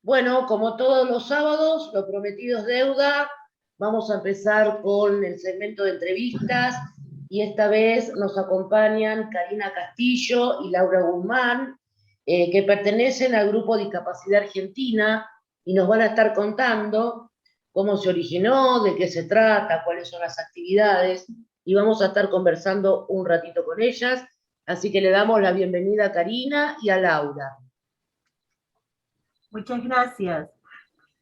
Bueno, como todos los sábados, lo prometido es deuda. Vamos a empezar con el segmento de entrevistas y esta vez nos acompañan Karina Castillo y Laura Guzmán, que pertenecen al Grupo Discapacidad Argentina y nos van a estar contando cómo se originó, de qué se trata, cuáles son las actividades y vamos a estar conversando un ratito con ellas. Así que le damos la bienvenida a Karina y a Laura. Muchas gracias.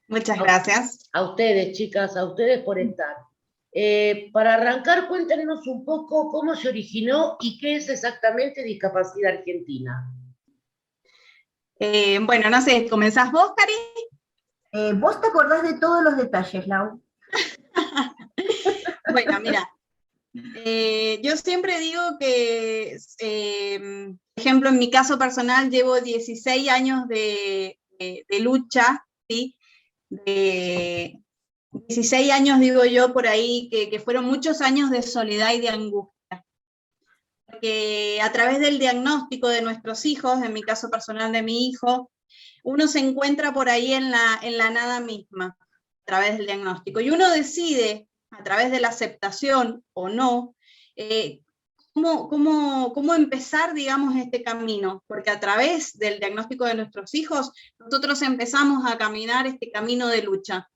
Muchas gracias. A ustedes, chicas, a ustedes por estar. Para arrancar, cuéntenos un poco cómo se originó y qué es exactamente Discapacidad Argentina. Bueno, no sé, ¿comenzás vos, Cari? Vos te acordás de todos los detalles, Lau. Bueno, mira, yo siempre digo que, por ejemplo, en mi caso personal llevo 16 años de lucha, ¿sí? 16 años, digo yo, por ahí, que fueron muchos años de soledad y de angustia. Porque a través del diagnóstico de nuestros hijos, en mi caso personal de mi hijo, uno se encuentra por ahí en la nada misma, a través del diagnóstico. Y uno decide, a través de la aceptación o no, cómo empezar, digamos, este camino. Porque a través del diagnóstico de nuestros hijos, nosotros empezamos a caminar este camino de lucha.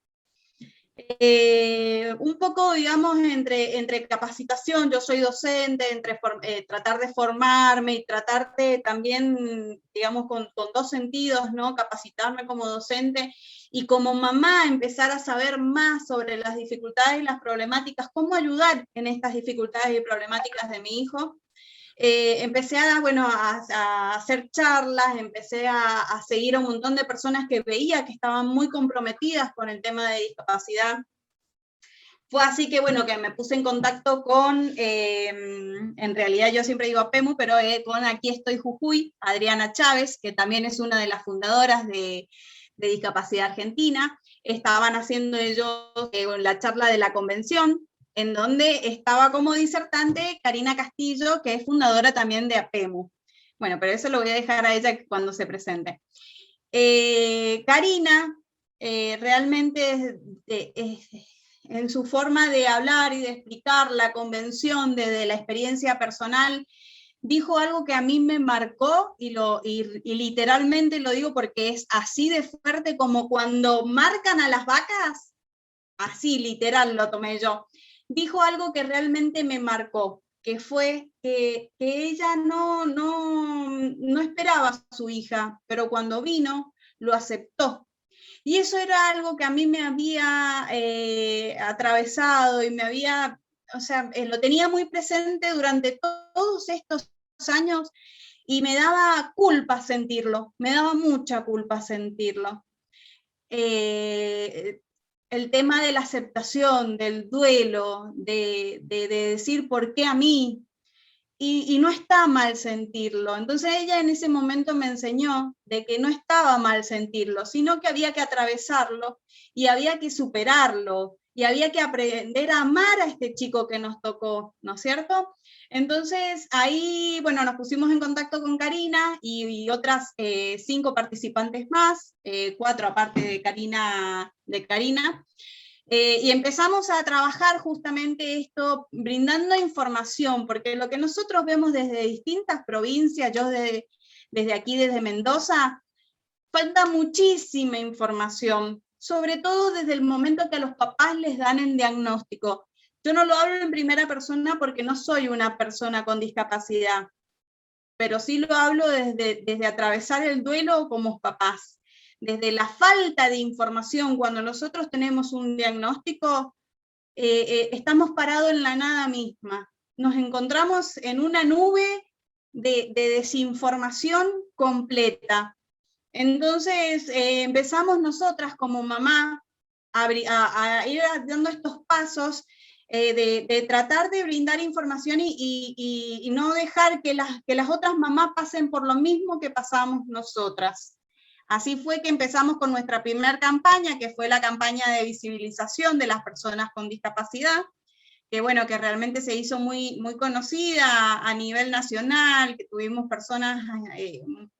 Un poco, digamos, entre capacitación, yo soy docente, entre tratar de formarme y tratar de también, digamos, con dos sentidos, ¿no? Capacitarme como docente y como mamá empezar a saber más sobre las dificultades y las problemáticas, cómo ayudar en estas dificultades y problemáticas de mi hijo. Empecé a hacer charlas, empecé a seguir a un montón de personas que veía que estaban muy comprometidas con el tema de discapacidad. Fue así que, bueno, que me puse en contacto con, en realidad yo siempre digo APEMU, pero con Aquí Estoy Jujuy, Adriana Chávez, que también es una de las fundadoras de Discapacidad Argentina. Estaban haciendo ellos la charla de la convención, en donde estaba como disertante Karina Castillo, que es fundadora también de APEMU. Bueno, pero eso lo voy a dejar a ella cuando se presente. Karina realmente en su forma de hablar y de explicar la convención desde la experiencia personal, dijo algo que a mí me marcó y literalmente lo digo porque es así de fuerte como cuando marcan a las vacas, así literal lo tomé yo. Dijo algo que realmente me marcó, que fue que ella no esperaba a su hija, pero cuando vino lo aceptó. Y eso era algo que a mí me había atravesado y me había, o sea, lo tenía muy presente durante todos estos años y me daba culpa sentirlo, me daba mucha culpa sentirlo. El tema de la aceptación, del duelo, de decir por qué a mí, y no está mal sentirlo. Entonces ella en ese momento me enseñó de que no estaba mal sentirlo, sino que había que atravesarlo y había que superarlo y había que aprender a amar a este chico que nos tocó, ¿no es cierto? Entonces ahí, bueno, nos pusimos en contacto con Karina y otras 5 participantes más, 4 aparte de Karina. Y empezamos a trabajar justamente esto, brindando información, porque lo que nosotros vemos desde distintas provincias, yo desde aquí, desde Mendoza, falta muchísima información, sobre todo desde el momento que a los papás les dan el diagnóstico. Yo no lo hablo en primera persona porque no soy una persona con discapacidad, pero sí lo hablo desde atravesar el duelo como papás. Desde la falta de información, cuando nosotros tenemos un diagnóstico, estamos parados en la nada misma. Nos encontramos en una nube de desinformación completa. Entonces empezamos nosotras como mamá a ir dando estos pasos de tratar de brindar información y no dejar que las otras mamás pasen por lo mismo que pasamos nosotras. Así fue que empezamos con nuestra primera campaña, que fue la campaña de visibilización de las personas con discapacidad, bueno, que realmente se hizo muy, muy conocida a nivel nacional, que tuvimos personas,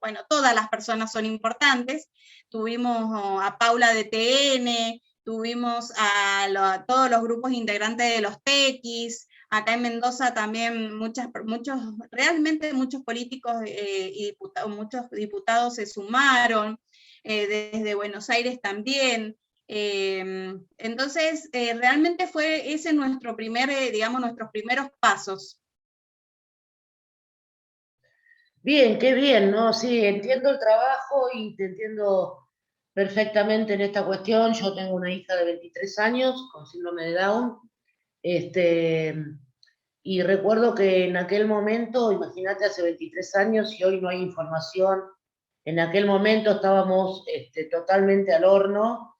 bueno, todas las personas son importantes, tuvimos a Paula de TN, tuvimos a todos los grupos integrantes de los tequis, acá en Mendoza también realmente muchos políticos y muchos diputados se sumaron, desde Buenos Aires también. Entonces, realmente fue ese nuestro digamos, nuestros primeros pasos. Bien, qué bien, ¿no? Sí, entiendo el trabajo y te entiendo perfectamente en esta cuestión. Yo tengo una hija de 23 años con síndrome de Down, y recuerdo que en aquel momento, imagínate, hace 23 años y hoy no hay información. En aquel momento estábamos totalmente al horno.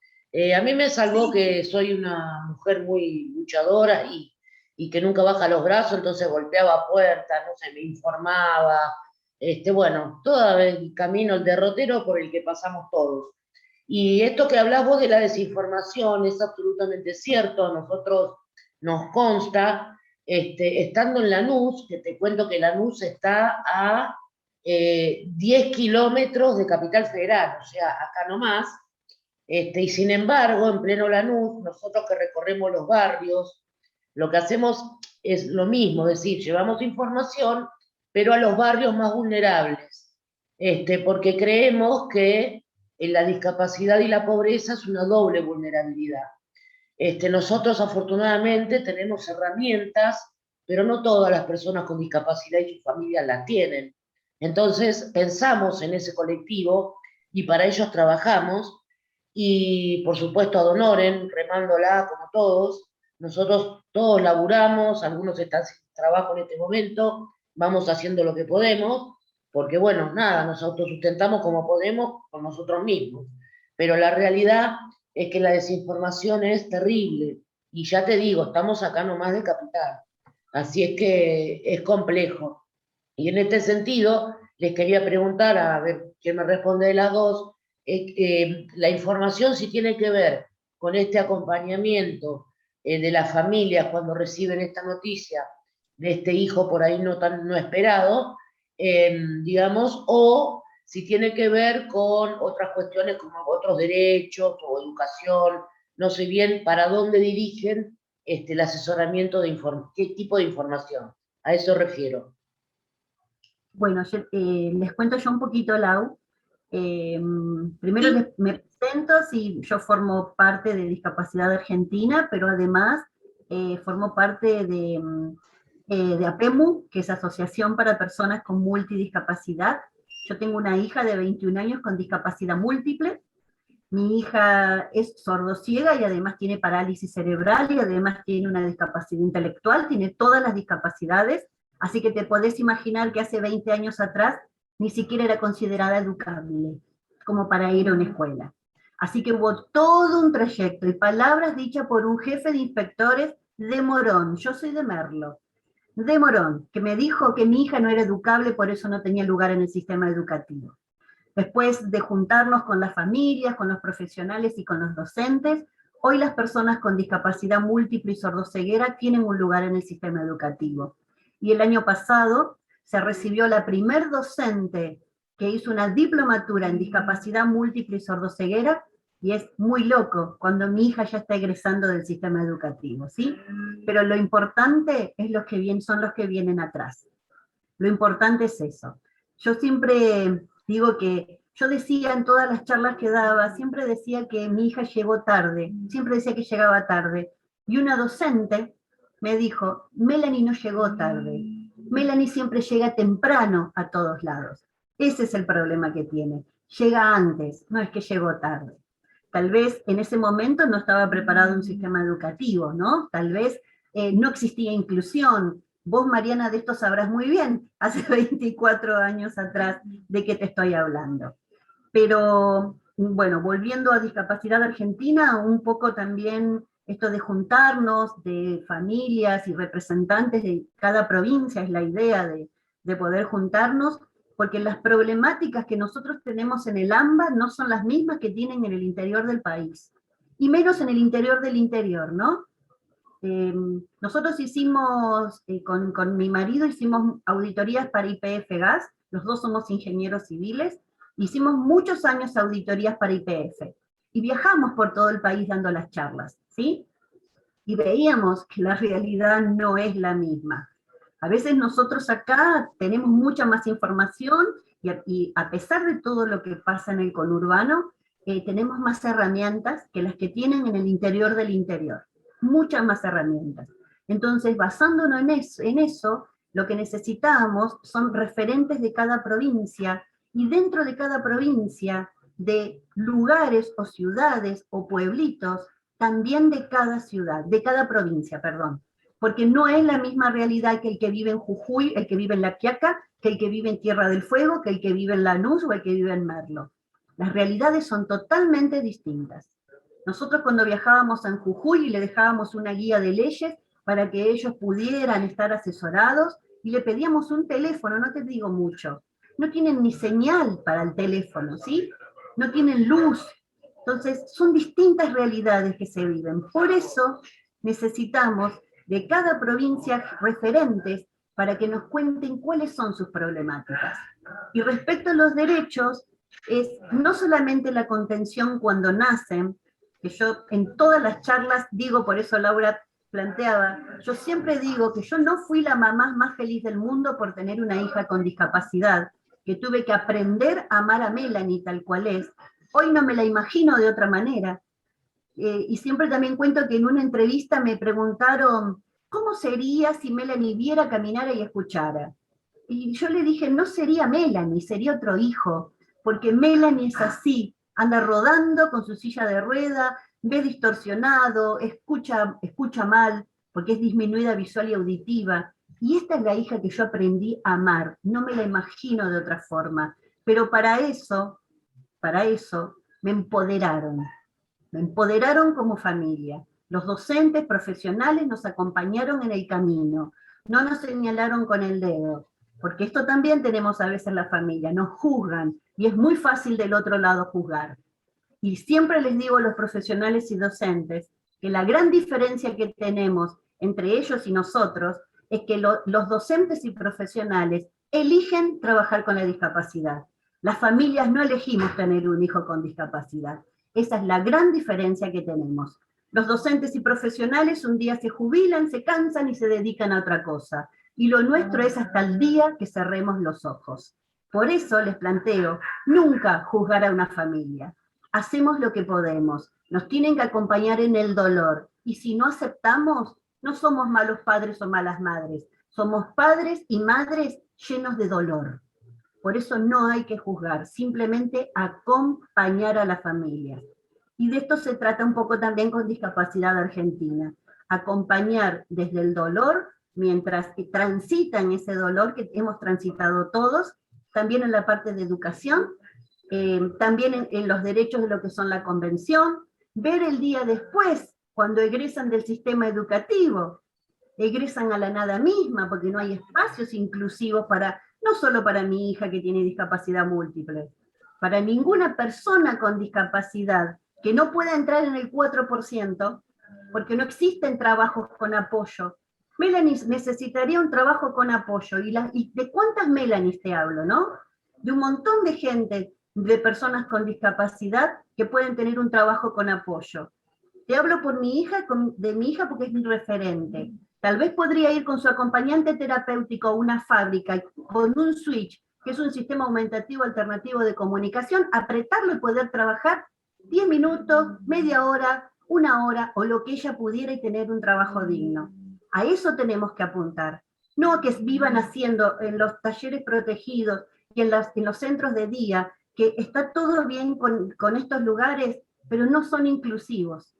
A mí me salvó Sí. que soy una mujer muy luchadora y que nunca baja los brazos, entonces golpeaba puertas, no sé, me informaba. Bueno, todo el camino, el derrotero por el que pasamos todos. Y esto que hablas vos de la desinformación es absolutamente cierto. A nosotros nos consta, estando en Lanús, que te cuento que Lanús está a 10 kilómetros de Capital Federal, o sea, acá nomás, y sin embargo, en pleno Lanús, nosotros que recorremos los barrios, lo que hacemos es lo mismo, es decir, llevamos información, pero a los barrios más vulnerables, porque creemos que la discapacidad y la pobreza es una doble vulnerabilidad. Nosotros afortunadamente tenemos herramientas, pero no todas las personas con discapacidad y sus familias las tienen. Entonces pensamos en ese colectivo y para ellos trabajamos y por supuesto ad honorem, remándola como todos. Nosotros todos laburamos, algunos están sin trabajo en este momento, vamos haciendo lo que podemos, porque bueno, nada, nos autosustentamos como podemos con nosotros mismos. Pero la realidad es que la desinformación es terrible. Y ya te digo, estamos acá nomás de Capital. Así es que es complejo. Y en este sentido, les quería preguntar, a ver quién me responde de las dos, la información si tiene que ver con este acompañamiento de las familias cuando reciben esta noticia de este hijo por ahí no esperado, digamos, o si tiene que ver con otras cuestiones como otros derechos o educación, no sé bien para dónde dirigen el asesoramiento qué tipo de información. A eso refiero. Bueno, les cuento yo un poquito, Lau. Primero Sí. me presento, sí, yo formo parte de Discapacidad Argentina, pero además formo parte de APEMU, que es Asociación para Personas con Multidiscapacidad. Yo tengo una hija de 21 años con discapacidad múltiple. Mi hija es sordociega y además tiene parálisis cerebral y además tiene una discapacidad intelectual, tiene todas las discapacidades, así que te podés imaginar que hace 20 años atrás ni siquiera era considerada educable como para ir a una escuela. Así que hubo todo un trayecto y palabras dichas por un jefe de inspectores de Morón, yo soy de Merlo, de Morón, que me dijo que mi hija no era educable, por eso no tenía lugar en el sistema educativo. Después de juntarnos con las familias, con los profesionales y con los docentes, hoy las personas con discapacidad múltiple y sordoceguera tienen un lugar en el sistema educativo. Y el año pasado se recibió la primer docente que hizo una diplomatura en discapacidad múltiple y sordoceguera, y es muy loco cuando mi hija ya está egresando del sistema educativo, ¿sí? Pero lo importante es son los que vienen atrás. Lo importante es eso. Yo siempre digo que, yo decía en todas las charlas que daba, siempre decía que mi hija llegó tarde, siempre decía que llegaba tarde. Y una docente me dijo, Melanie no llegó tarde, Melanie siempre llega temprano a todos lados. Ese es el problema que tiene, llega antes, no es que llegó tarde. Tal vez en ese momento no estaba preparado un sistema educativo, ¿no? Tal vez no existía inclusión. Vos, Mariana, de esto sabrás muy bien, hace 24 años atrás, de qué te estoy hablando. Pero, bueno, volviendo a Discapacidad Argentina, un poco también esto de juntarnos, de familias y representantes de cada provincia, es la idea de poder juntarnos, porque las problemáticas que nosotros tenemos en el AMBA no son las mismas que tienen en el interior del país, y menos en el interior del interior, ¿no? nosotros hicimos, con mi marido hicimos auditorías para YPF Gas, los dos somos ingenieros civiles, hicimos muchos años auditorías para YPF, y viajamos por todo el país dando las charlas, ¿sí? Y veíamos que la realidad no es la misma. A veces nosotros acá tenemos mucha más información, y a pesar de todo lo que pasa en el conurbano, tenemos más herramientas que las que tienen en el interior del interior. Muchas más herramientas. Entonces, basándonos en eso, lo que necesitamos son referentes de cada provincia, y dentro de cada provincia, de lugares o ciudades o pueblitos, también de cada ciudad, de cada provincia, perdón. Porque no es la misma realidad que el que vive en Jujuy, el que vive en La Quiaca, que el que vive en Tierra del Fuego, que el que vive en Lanús o el que vive en Merlo. Las realidades son totalmente distintas. Nosotros cuando viajábamos en Jujuy le dejábamos una guía de leyes para que ellos pudieran estar asesorados, y le pedíamos un teléfono, no te digo mucho. No tienen ni señal para el teléfono, ¿sí? No tienen luz. Entonces, son distintas realidades que se viven. Por eso necesitamos de cada provincia referentes para que nos cuenten cuáles son sus problemáticas. Y respecto a los derechos, es no solamente la contención cuando nacen, que yo en todas las charlas digo, por eso Laura planteaba, yo siempre digo que yo no fui la mamá más feliz del mundo por tener una hija con discapacidad, que tuve que aprender a amar a Melanie tal cual es. Hoy no me la imagino de otra manera. Y siempre también cuento que en una entrevista me preguntaron, ¿cómo sería si Melanie viera, caminara y escuchara? Y yo le dije, no sería Melanie, sería otro hijo, porque Melanie es así, anda rodando con su silla de rueda, ve distorsionado, escucha mal, porque es disminuida visual y auditiva. Y esta es la hija que yo aprendí a amar, no me la imagino de otra forma. Pero para eso me empoderaron como familia. Los docentes profesionales nos acompañaron en el camino, no nos señalaron con el dedo, porque esto también tenemos a veces en la familia, nos juzgan, y es muy fácil del otro lado juzgar. Y siempre les digo a los profesionales y docentes que la gran diferencia que tenemos entre ellos y nosotros es que los docentes y profesionales eligen trabajar con la discapacidad. Las familias no elegimos tener un hijo con discapacidad. Esa es la gran diferencia que tenemos. Los docentes y profesionales un día se jubilan, se cansan y se dedican a otra cosa. Y lo nuestro es hasta el día que cerremos los ojos. Por eso les planteo, nunca juzgar a una familia. Hacemos lo que podemos, nos tienen que acompañar en el dolor. Y si no aceptamos, no somos malos padres o malas madres. Somos padres y madres llenos de dolor. Por eso no hay que juzgar, simplemente acompañar a la familia. Y de esto se trata un poco también con Discapacidad Argentina. Acompañar desde el dolor, mientras transitan ese dolor que hemos transitado todos, también en la parte de educación, también en los derechos de lo que son la convención, ver el día después, cuando egresan del sistema educativo, egresan a la nada misma, porque no hay espacios inclusivos para, no solo para mi hija que tiene discapacidad múltiple, para ninguna persona con discapacidad que no pueda entrar en el 4%, porque no existen trabajos con apoyo. Melanie necesitaría un trabajo con apoyo, y de cuántas Melanies te hablo, ¿no? De un montón de gente, de personas con discapacidad que pueden tener un trabajo con apoyo. Te hablo por mi hija, de mi hija porque es mi referente. Tal vez podría ir con su acompañante terapéutico a una fábrica con un switch, que es un sistema aumentativo alternativo de comunicación, apretarlo y poder trabajar 10 minutos, media hora, una hora, o lo que ella pudiera, y tener un trabajo digno. A eso tenemos que apuntar. No a que vivan haciendo en los talleres protegidos y en los centros de día, que está todo bien con estos lugares, pero no son inclusivos.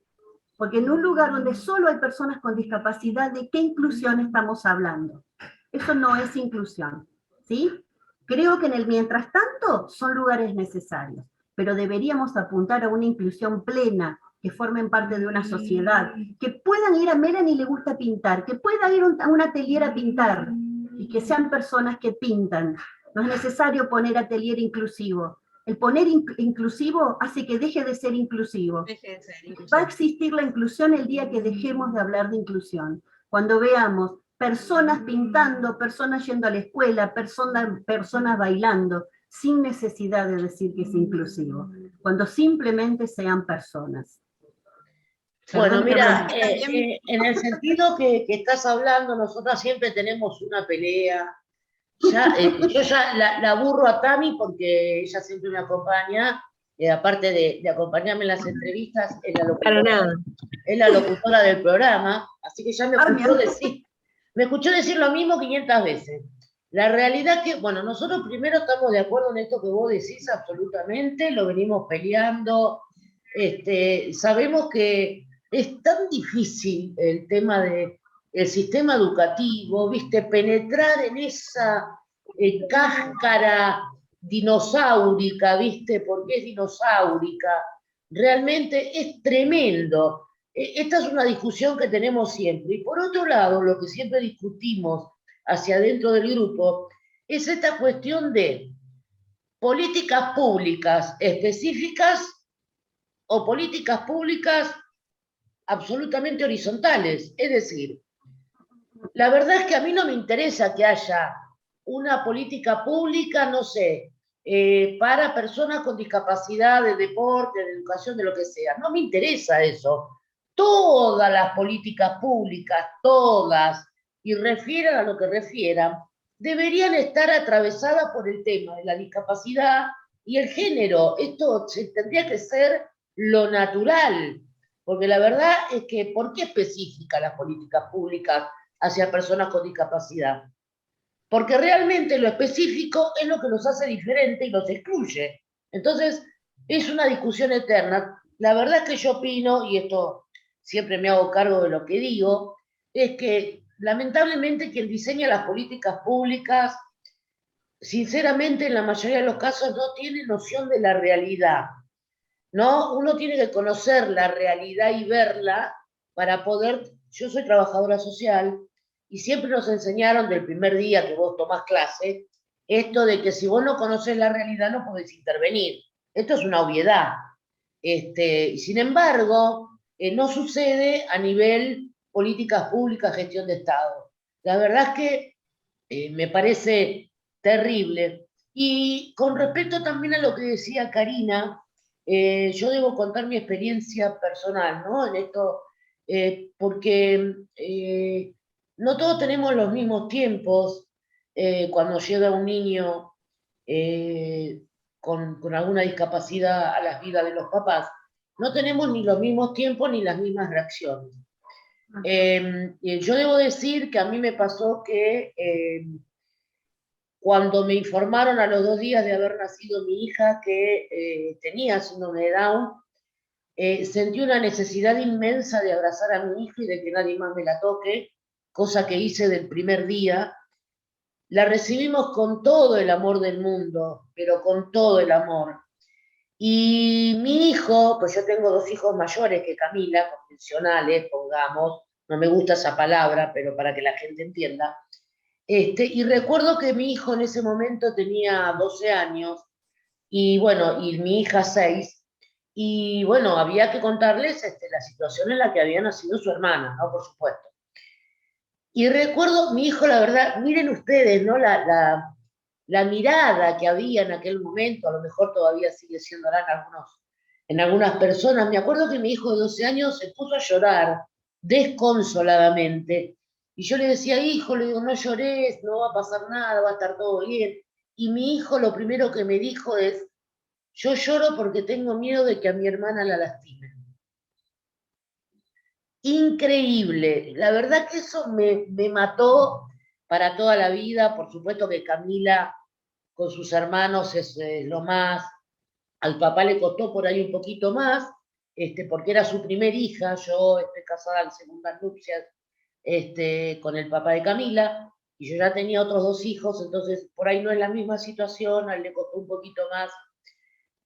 Porque en un lugar donde solo hay personas con discapacidad, ¿de qué inclusión estamos hablando? Eso no es inclusión, ¿sí? Creo que en el mientras tanto son lugares necesarios, pero deberíamos apuntar a una inclusión plena, que formen parte de una sociedad, que puedan ir a Melanie le gusta pintar, que pueda ir a un atelier a pintar, y que sean personas que pintan. No es necesario poner atelier inclusivo, El poner inclusivo hace que deje de ser inclusivo. Deje de ser inclusivo. Va a existir la inclusión el día que dejemos de hablar de inclusión. Cuando veamos personas pintando, personas yendo a la escuela, personas bailando, sin necesidad de decir que es inclusivo. Cuando simplemente sean personas. Bueno, mira, también... en el sentido que estás hablando, nosotras siempre tenemos una pelea. Yo ya la aburro a Tami porque ella siempre me acompaña, aparte de acompañarme en las entrevistas, es la locutora del programa, así que ya me escuchó decir lo mismo 500 veces. La realidad que, bueno, nosotros primero estamos de acuerdo en esto que vos decís, absolutamente, lo venimos peleando, sabemos que es tan difícil el tema del sistema educativo, viste, penetrar en esa cáscara dinosaurica, viste, porque es dinosaurica, realmente es tremendo. Esta es una discusión que tenemos siempre. Y por otro lado, lo que siempre discutimos hacia adentro del grupo es esta cuestión de políticas públicas específicas o políticas públicas absolutamente horizontales. Es decir, la verdad es que a mí no me interesa que haya una política pública, no sé, para personas con discapacidad de deporte, de educación, de lo que sea. No me interesa eso. Todas las políticas públicas, todas, y refieran a lo que refieran, deberían estar atravesadas por el tema de la discapacidad y el género. Esto tendría que ser lo natural, porque la verdad es que, ¿por qué específicas las políticas públicas hacia personas con discapacidad? Porque realmente lo específico es lo que los hace diferentes y los excluye. Entonces, es una discusión eterna. La verdad es que yo opino, y esto siempre me hago cargo de lo que digo, es que lamentablemente quien diseña las políticas públicas, sinceramente en la mayoría de los casos no tiene noción de la realidad, ¿no? Uno tiene que conocer la realidad y verla para poder... Yo soy trabajadora social y siempre nos enseñaron del primer día que vos tomás clase esto de que si vos no conocés la realidad no podés intervenir. Esto es una obviedad. Y sin embargo, no sucede a nivel políticas públicas, gestión de Estado. La verdad es que me parece terrible. Y con respecto también a lo que decía Karina, yo debo contar mi experiencia personal, ¿no? En esto, porque no todos tenemos los mismos tiempos cuando llega un niño con alguna discapacidad a las vidas de los papás. No tenemos ni los mismos tiempos ni las mismas reacciones. Yo debo decir que a mí me pasó que cuando me informaron a los 2 días de haber nacido mi hija que tenía síndrome de Down, sentí una necesidad inmensa de abrazar a mi hija y de que nadie más me la toque, cosa que hice del primer día. La recibimos con todo el amor del mundo, pero con todo el amor. Y mi hijo, pues yo tengo 2 hijos mayores que Camila, convencionales, pongamos, no me gusta esa palabra, pero para que la gente entienda. Y recuerdo que mi hijo en ese momento tenía 12 años, y bueno, y mi hija 6, y bueno, había que contarles la situación en la que había nacido su hermana, ¿no? Por supuesto. Y recuerdo, mi hijo, la verdad, miren ustedes, ¿no? La mirada que había en aquel momento, a lo mejor todavía sigue siendo en algunas personas. Me acuerdo que mi hijo de 12 años se puso a llorar desconsoladamente. Y yo le decía, hijo, le digo, no llores, no va a pasar nada, va a estar todo bien. Y mi hijo lo primero que me dijo es, yo lloro porque tengo miedo de que a mi hermana la lastimen. Increíble, la verdad que eso me mató para toda la vida. Por supuesto que Camila con sus hermanos es lo más, al papá le costó por ahí un poquito más, porque era su primer hija. Yo estoy casada en segundas nupcias con el papá de Camila, y yo ya tenía otros 2 hijos, entonces por ahí no es la misma situación, a él le costó un poquito más,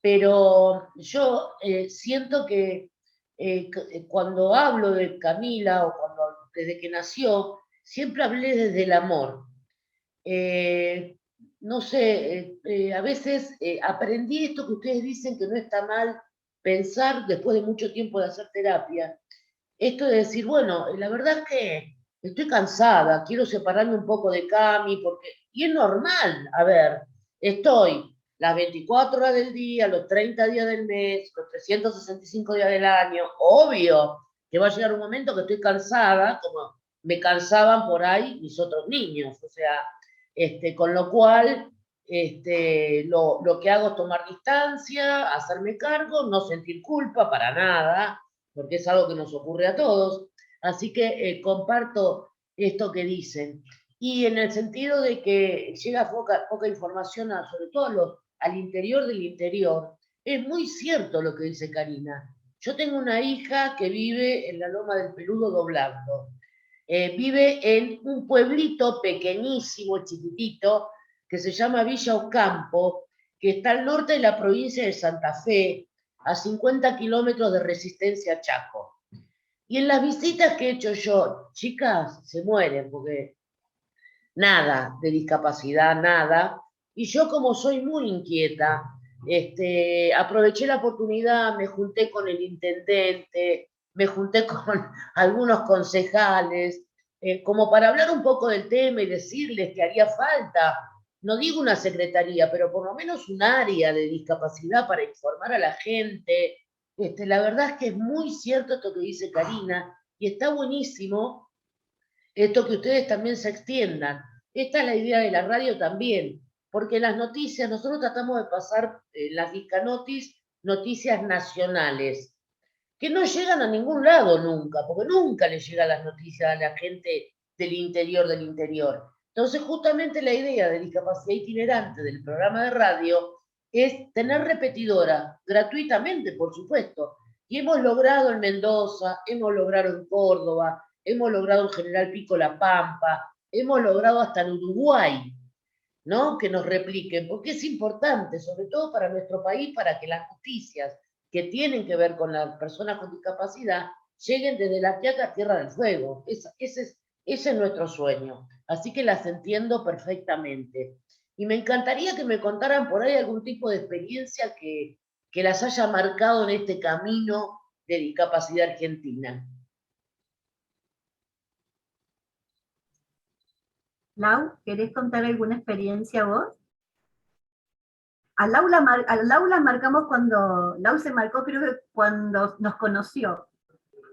pero yo siento que cuando hablo de Camila o desde que nació, siempre hablé desde el amor. no sé, a veces aprendí esto que ustedes dicen que no está mal pensar después de mucho tiempo de hacer terapia. Esto de decir, bueno, la verdad es que estoy cansada, quiero separarme un poco de Cami, porque, y es normal, a ver, estoy las 24 horas del día, los 30 días del mes, los 365 días del año, obvio que va a llegar un momento que estoy cansada, como me cansaban por ahí mis otros niños, o sea, con lo cual lo que hago es tomar distancia, hacerme cargo, no sentir culpa para nada, porque es algo que nos ocurre a todos. Así que comparto esto que dicen. Y en el sentido de que llega poca información, sobre todo al interior del interior, es muy cierto lo que dice Karina. Yo tengo una hija que vive en la Loma del Peludo doblando. Vive en un pueblito pequeñísimo, chiquitito, que se llama Villa Ocampo, que está al norte de la provincia de Santa Fe, a 50 kilómetros de Resistencia Chaco. Y en las visitas que he hecho yo, chicas se mueren porque nada de discapacidad, nada. Y yo como soy muy inquieta, aproveché la oportunidad, me junté con el intendente, me junté con algunos concejales, como para hablar un poco del tema y decirles que haría falta, no digo una secretaría, pero por lo menos un área de discapacidad para informar a la gente. La verdad es que es muy cierto esto que dice Karina, y está buenísimo esto que ustedes también se extiendan. Esta es la idea de la radio también, porque las noticias, nosotros tratamos de pasar las Discanotis, noticias nacionales, que no llegan a ningún lado nunca, porque nunca le llegan las noticias a la gente del interior del interior. Entonces, justamente la idea de discapacidad itinerante del programa de radio es tener repetidora, gratuitamente, por supuesto. Y hemos logrado en Mendoza, hemos logrado en Córdoba, hemos logrado en General Pico La Pampa, hemos logrado hasta en Uruguay, ¿no? Que nos repliquen, porque es importante, sobre todo para nuestro país, para que las noticias que tienen que ver con las personas con discapacidad lleguen desde la Quiaca a Tierra del Fuego. Ese es nuestro sueño. Así que las entiendo perfectamente. Y me encantaría que me contaran por ahí algún tipo de experiencia que las haya marcado en este camino de discapacidad argentina. Lau, ¿querés contar alguna experiencia vos? A Lau la marcamos cuando, Lau se marcó creo que cuando nos conoció.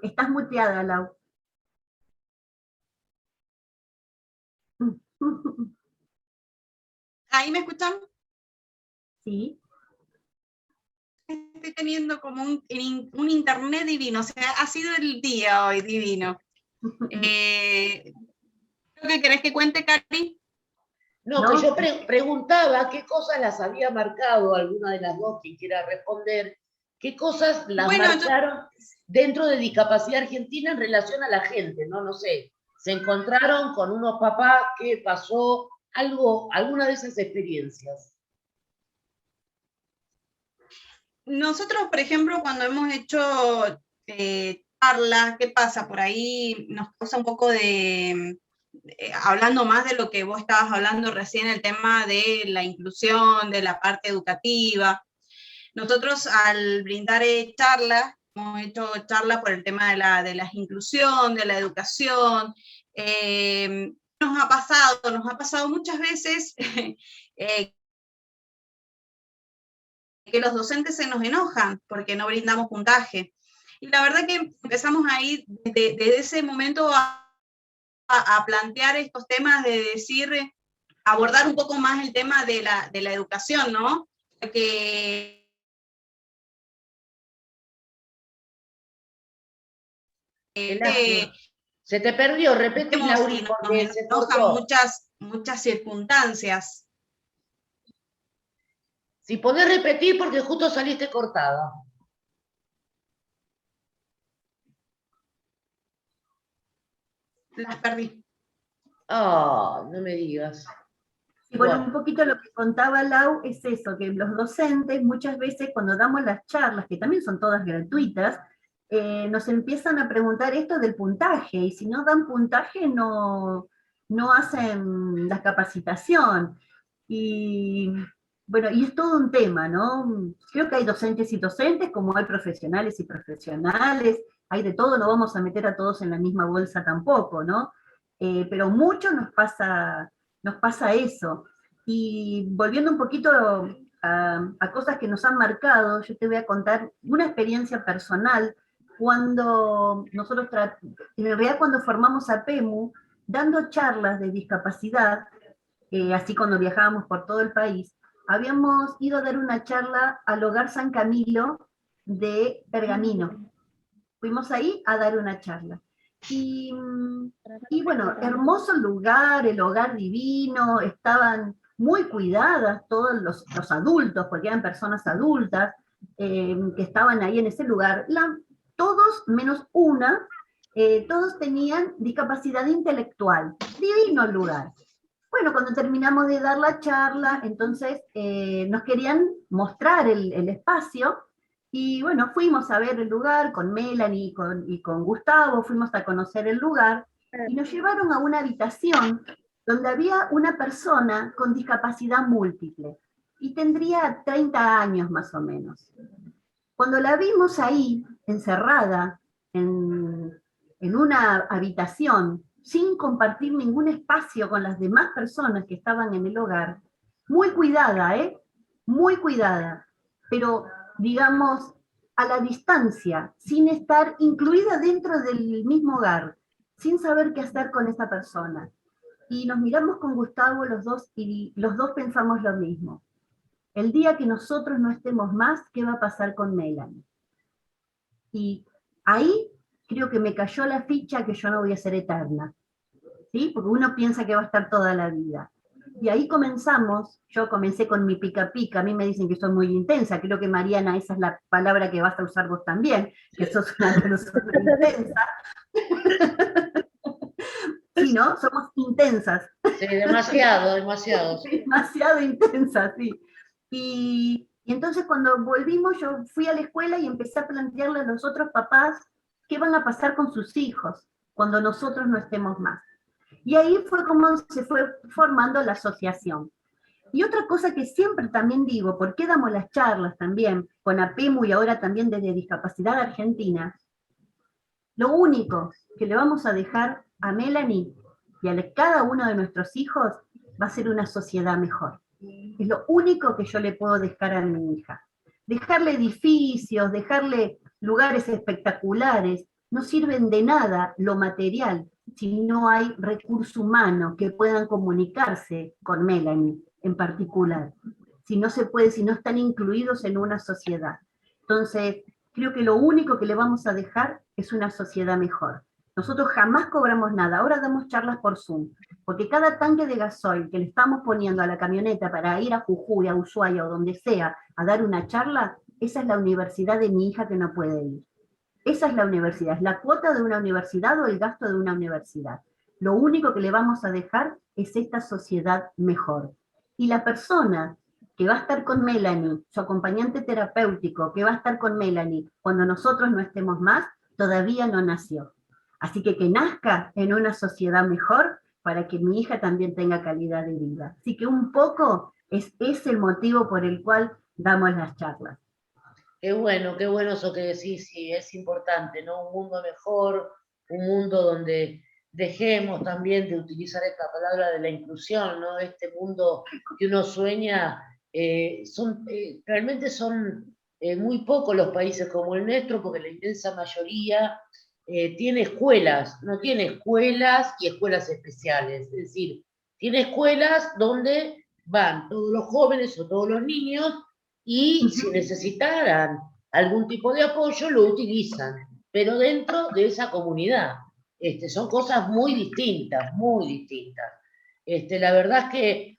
Estás muteada, Lau. ¿Ahí me escuchan? Sí. Estoy teniendo como un internet divino, o sea, ha sido el día hoy divino. ¿Qué querés que cuente, Cari? No, que yo preguntaba qué cosas las había marcado, alguna de las dos, quien quiera responder, qué cosas las marcaron dentro de Discapacidad Argentina en relación a la gente, ¿no? No sé, se encontraron con unos papás, ¿qué pasó? Algo, alguna de esas experiencias. Nosotros, por ejemplo, cuando hemos hecho charlas, ¿qué pasa? Por ahí nos causa un poco de, hablando más de lo que vos estabas hablando recién, el tema de la inclusión, de la parte educativa. Nosotros al brindar charlas, hemos hecho charlas por el tema de la inclusión, de la educación. Nos ha pasado muchas veces que los docentes se nos enojan porque no brindamos puntaje. Y la verdad que empezamos ahí desde ese momento a plantear estos temas de decir, abordar un poco más el tema de la educación, ¿no? Porque se te perdió, repetí, Lauri, porque se cortó. Muchas circunstancias. Si podés repetir, porque justo saliste cortada. Las perdí. Oh, no me digas. Y bueno, un poquito lo que contaba Lau es eso, que los docentes muchas veces cuando damos las charlas, que también son todas gratuitas, nos empiezan a preguntar esto del puntaje, y si no dan puntaje no hacen la capacitación. Y bueno, y es todo un tema, ¿no? Creo que hay docentes y docentes, como hay profesionales y profesionales, hay de todo, no vamos a meter a todos en la misma bolsa tampoco, ¿no? Pero mucho nos pasa eso. Y volviendo un poquito a cosas que nos han marcado, yo te voy a contar una experiencia personal cuando nosotros, en realidad cuando formamos a PEMU, dando charlas de discapacidad, así cuando viajábamos por todo el país, habíamos ido a dar una charla al Hogar San Camilo de Pergamino. Fuimos ahí a dar una charla. Y, y bueno, hermoso lugar, el hogar divino, estaban muy cuidadas todos los adultos, porque eran personas adultas que estaban ahí en ese lugar. Todos, menos una, todos tenían discapacidad intelectual. Divino el lugar. Bueno, cuando terminamos de dar la charla, entonces nos querían mostrar el espacio, y bueno, fuimos a ver el lugar con Melanie y con Gustavo, fuimos a conocer el lugar, y nos llevaron a una habitación donde había una persona con discapacidad múltiple, y tendría 30 años más o menos. Cuando la vimos ahí, encerrada, en una habitación, sin compartir ningún espacio con las demás personas que estaban en el hogar, muy cuidada, muy cuidada, pero digamos a la distancia, sin estar incluida dentro del mismo hogar, sin saber qué hacer con esa persona. Y nos miramos con Gustavo los dos y los dos pensamos lo mismo. El día que nosotros no estemos más, ¿qué va a pasar con Melanie? Y ahí creo que me cayó la ficha que yo no voy a ser eterna, ¿sí? Porque uno piensa que va a estar toda la vida. Y ahí comenzamos, yo comencé con mi pica pica, a mí me dicen que soy muy intensa, creo que Mariana, esa es la palabra que vas a usar vos también, que sos una persona intensa. Sí, ¿no? Somos intensas. Sí, demasiado, demasiado. Sí. Demasiado intensas, sí. Y entonces cuando volvimos, yo fui a la escuela y empecé a plantearle a los otros papás qué van a pasar con sus hijos cuando nosotros no estemos más. Y ahí fue como se fue formando la asociación. Y otra cosa que siempre también digo, ¿por qué damos las charlas también con APEMU y ahora también desde Discapacidad Argentina? Lo único que le vamos a dejar a Melanie y a cada uno de nuestros hijos va a ser una sociedad mejor. Es lo único que yo le puedo dejar a mi hija. Dejarle edificios, dejarle lugares espectaculares, no sirven de nada lo material si no hay recurso humano que puedan comunicarse con Melanie en particular. Si no se puede, si no están incluidos en una sociedad. Entonces, creo que lo único que le vamos a dejar es una sociedad mejor. Nosotros jamás cobramos nada, ahora damos charlas por Zoom, porque cada tanque de gasoil que le estamos poniendo a la camioneta para ir a Jujuy, a Ushuaia o donde sea a dar una charla, esa es la universidad de mi hija que no puede ir. Esa es la universidad, es la cuota de una universidad o el gasto de una universidad. Lo único que le vamos a dejar es esta sociedad mejor. Y la persona que va a estar con Melanie, su acompañante terapéutico, que va a estar con Melanie cuando nosotros no estemos más, todavía no nació. Así que nazca en una sociedad mejor para que mi hija también tenga calidad de vida. Así que un poco es el motivo por el cual damos las charlas. Qué bueno eso que decís, sí, es importante, ¿no? Un mundo mejor, un mundo donde dejemos también de utilizar esta palabra de la inclusión, ¿no? Este mundo que uno sueña, realmente son muy pocos los países como el nuestro, porque la inmensa mayoría tiene escuelas, no tiene escuelas y escuelas especiales, es decir, tiene escuelas donde van todos los jóvenes o todos los niños y si necesitaran algún tipo de apoyo lo utilizan, pero dentro de esa comunidad. Son cosas muy distintas, muy distintas. La verdad es que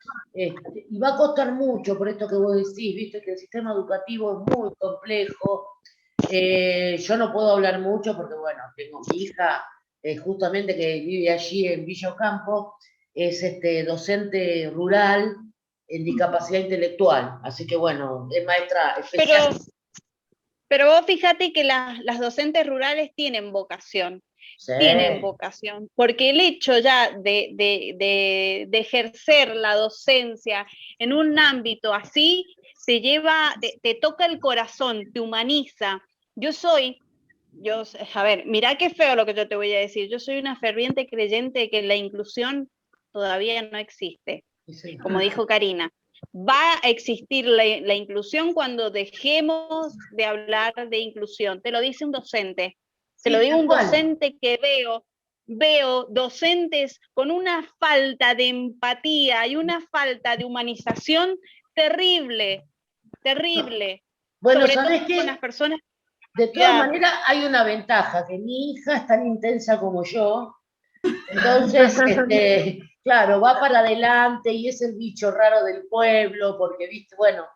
y va a costar mucho por esto que vos decís, viste que el sistema educativo es muy complejo. Yo no puedo hablar mucho porque, bueno, tengo mi hija justamente que vive allí en Villa Ocampo, es docente rural en discapacidad intelectual, así que bueno, es maestra especial. Pero vos fíjate que las docentes rurales tienen vocación. Sí. tienen vocación, porque el hecho ya de ejercer la docencia en un ámbito así, te toca el corazón, te humaniza. A ver, mirá qué feo lo que yo te voy a decir, yo soy una ferviente creyente de que la inclusión todavía no existe, Sí. como dijo Karina. Va a existir la inclusión cuando dejemos de hablar de inclusión. Te lo dice un docente. Te lo Sí, digo tal un cual. docente que veo docentes con una falta de empatía y una falta de humanización terrible, terrible. Bueno, Sobre todo ¿sabés con las qué? personas De de todas edad. maneras, hay una ventaja, que mi hija es tan intensa como yo, entonces, claro, va para adelante y es el bicho raro del pueblo, porque, viste, bueno,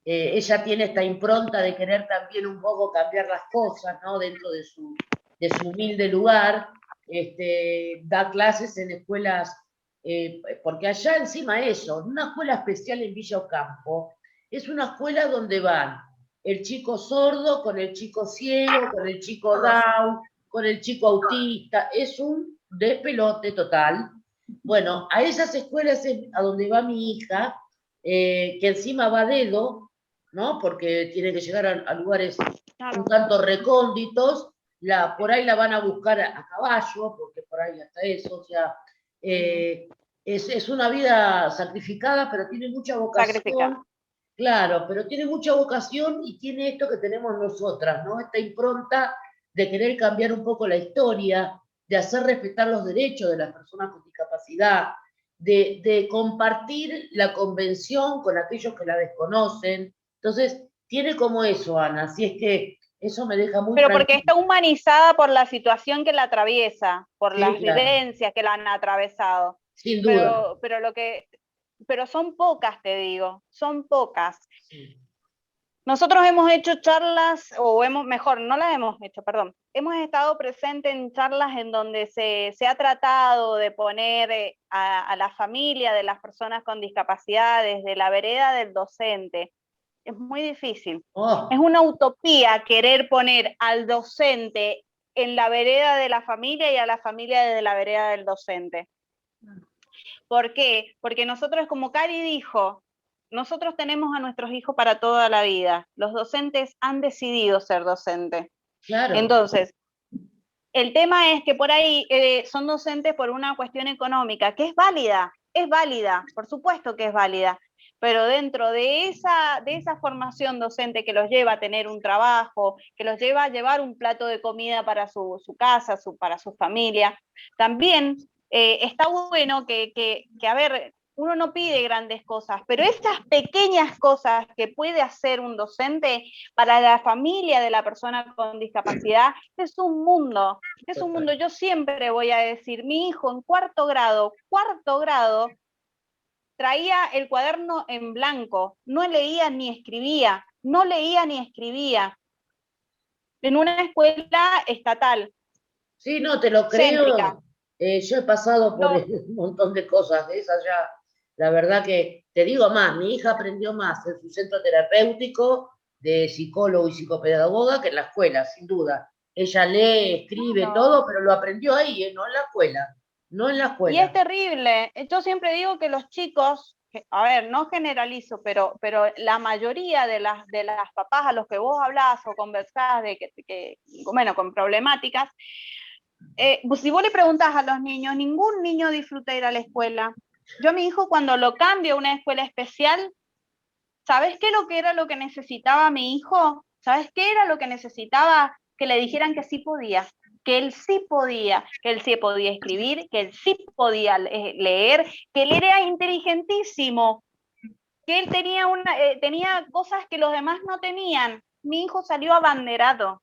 ella tiene esta impronta de querer también un poco cambiar las cosas, ¿no? Dentro de su humilde lugar, da clases en escuelas, porque allá encima eso, una escuela especial en Villa Ocampo, es una escuela donde van el chico sordo con el chico ciego, con el chico down, con el chico autista, es un despelote total. Bueno, a esas escuelas es a donde va mi hija, que encima va a dedo, ¿no? Porque tiene que llegar a lugares un tanto recónditos, por ahí la van a buscar a caballo, porque por ahí hasta eso, o sea, es una vida sacrificada, pero tiene mucha vocación. Sacrificada. Claro, pero tiene mucha vocación y tiene esto que tenemos nosotras, ¿no? Esta impronta de querer cambiar un poco la historia, de hacer respetar los derechos de las personas con discapacidad, de compartir la convención con aquellos que la desconocen. Entonces, tiene como eso, Ana, así es que eso me deja muy Pero porque tranquila. está humanizada por la situación que la atraviesa, por Sí, las claro, vivencias que la han atravesado. sin duda. Pero son pocas, te digo, son pocas. Sí. Nosotros hemos hecho charlas, mejor, no las hemos hecho, perdón. Hemos estado presentes en charlas en donde se ha tratado de poner a la familia de las personas con discapacidad desde la vereda del docente. Es muy difícil. Oh, Es una utopía querer poner al docente en la vereda de la familia y a la familia desde la vereda del docente. ¿Por qué? Porque nosotros, como Cari dijo, nosotros tenemos a nuestros hijos para toda la vida. Los docentes han decidido ser docentes. claro. Entonces, el tema es que por ahí son docentes por una cuestión económica, que es válida, por supuesto que es válida, pero dentro de esa formación docente que los lleva a tener un trabajo, que los lleva a llevar un plato de comida para su casa, para su familia, también está bueno a ver, uno no pide grandes cosas, pero esas pequeñas cosas que puede hacer un docente para la familia de la persona con discapacidad es un mundo. Es un mundo. Yo siempre voy a decir, mi hijo en cuarto grado, traía el cuaderno en blanco, no leía ni escribía, en una escuela estatal. Sí, no, te lo Céntrica. creo. Yo he pasado por No, un montón de cosas de esas ya. La verdad que, te digo más, mi hija aprendió más en su centro terapéutico de psicólogo y psicopedagoga que en la escuela, sin duda. Ella lee, escribe no. todo, pero lo aprendió ahí, no en la escuela. No en la Y es escuela. terrible. Yo siempre digo que los chicos, a ver, no generalizo, pero la mayoría de las papás a los que vos hablás o conversás bueno, con problemáticas, pues si vos le preguntás a los niños, ningún niño disfruta ir a la escuela. Yo a mi hijo cuando lo cambio a una escuela especial, ¿sabes qué era lo que necesitaba mi hijo? ¿Sabes qué era lo que necesitaba? Que le dijeran que sí podía, que él sí podía, que él sí podía escribir, que él sí podía leer, que él era inteligentísimo, que él tenía cosas que los demás no tenían. Mi hijo salió abanderado.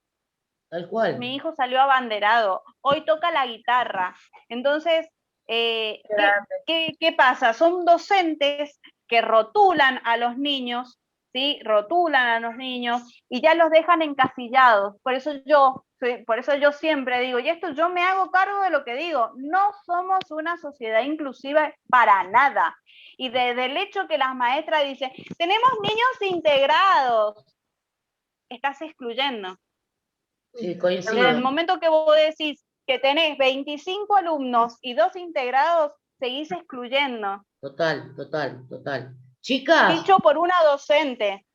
Tal cual. Mi hijo salió abanderado. Hoy toca la guitarra. Entonces, ¿qué pasa? Son docentes que rotulan a los niños, ¿sí? Rotulan a los niños y ya los dejan encasillados. Por eso yo siempre digo, y esto yo me hago cargo de lo que digo, no somos una sociedad inclusiva para nada. Y desde el hecho que las maestras dicen, tenemos niños integrados, estás excluyendo. Sí, Desde el coincido. momento que vos decís, que tenés 25 alumnos y 2 integrados, seguís excluyendo. Total, total, total. Chicas, Dicho por una docente.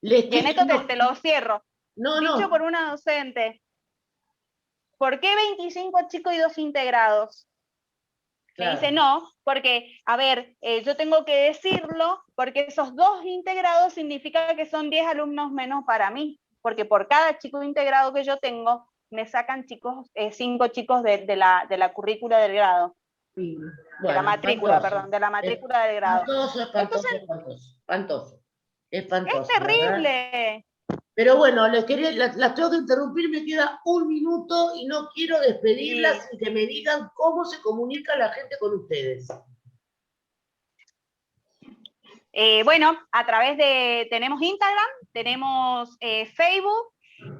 les Y en esto te lo cierro. No, Dicho no. por una docente. ¿Por qué 25 chicos y 2 integrados? Me Claro. dice no, porque, a ver, yo tengo que decirlo, porque esos 2 integrados significa que son 10 alumnos menos para mí, porque por cada chico integrado que yo tengo, me sacan 5 chicos de la currícula del grado. Sí. De la matrícula, perdón, de la matrícula del grado. Espantoso. Es Espantoso, terrible. ¿verdad? Pero bueno, las tengo que interrumpir, me queda 1 minuto y no quiero despedirlas sin que me digan cómo se comunica la gente con ustedes. Bueno, a través tenemos Instagram, tenemos Facebook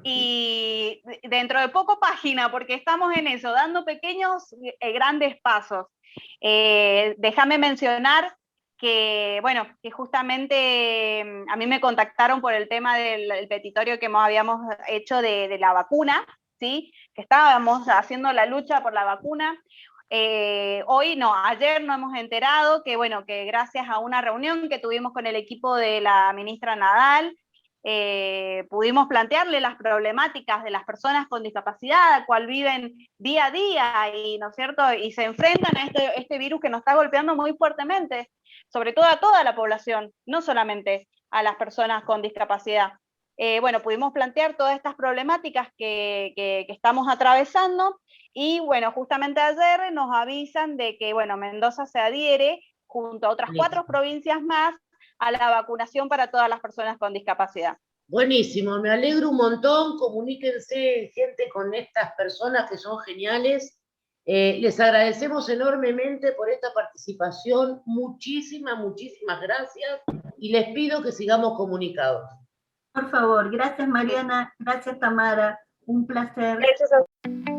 y dentro de poco página, porque estamos en eso, dando pequeños, grandes pasos. Déjame mencionar que, bueno, que justamente a mí me contactaron por el tema del petitorio que habíamos hecho de la vacuna, ¿sí? Que estábamos haciendo la lucha por la vacuna. Ayer nos hemos enterado que, bueno, que gracias a una reunión que tuvimos con el equipo de la ministra Nadal, pudimos plantearle las problemáticas de las personas con discapacidad, cual viven día a día, y, ¿no es cierto?, y se enfrentan a este virus que nos está golpeando muy fuertemente, sobre todo a toda la población, no solamente a las personas con discapacidad. Bueno, pudimos plantear todas estas problemáticas que estamos atravesando, y bueno, justamente ayer nos avisan de que, bueno, Mendoza se adhiere, junto a otras 4 provincias más, a la vacunación para todas las personas con discapacidad. Buenísimo, me alegro un montón, comuníquense gente con estas personas que son geniales. Les agradecemos enormemente por esta participación, muchísimas gracias, y les pido que sigamos comunicados. Por favor, gracias Mariana, gracias Tamara, un placer. Gracias a